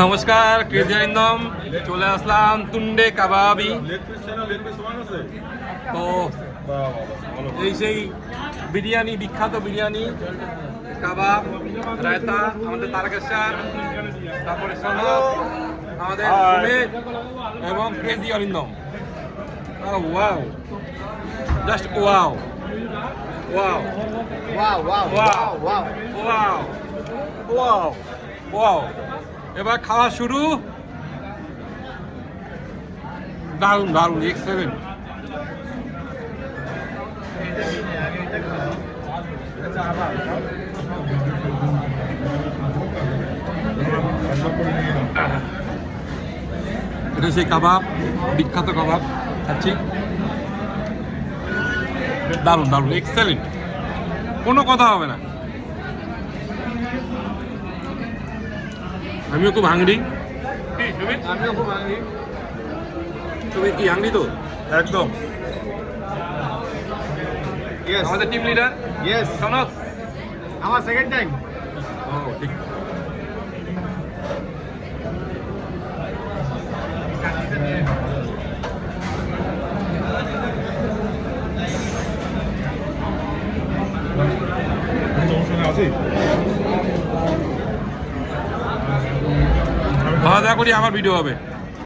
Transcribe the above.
নমস্কার, ক্রেজি আরিন্দম চলে আসলাম তুন্ডে কাবাবি। তো এই সেই বিরিয়ানি, বিখ্যাত বিরিয়ানি, কাবাব, রায়তা আমাদের তারকেশ্বর, তারপরে সনদ আমাদের সুমিত এবং crazy Arindam. Wow, just wow wow Wow, wow, wow, wow. Wow wow wow. এবার খাওয়া শুরু। দারুণ দারুণ, এক্সেলেন্ট। এটা সেই কাবাব, বিখ্যাত কাবাব খাচ্ছি। দারুণ দারুণ, এক্সেলেন্ট, কোনো কথা হবে না। আমিও খুব হাংরি। আমিও খুব হাংরি। তুমি কি হাংরি? তো একদম। Yes. আমাদের টিম লিডার Yes. সনদ। আমার সেকেন্ড টাইম। ও ঠিক। খাওয়া দাওয়া করি, আমার ভিডিও হবে।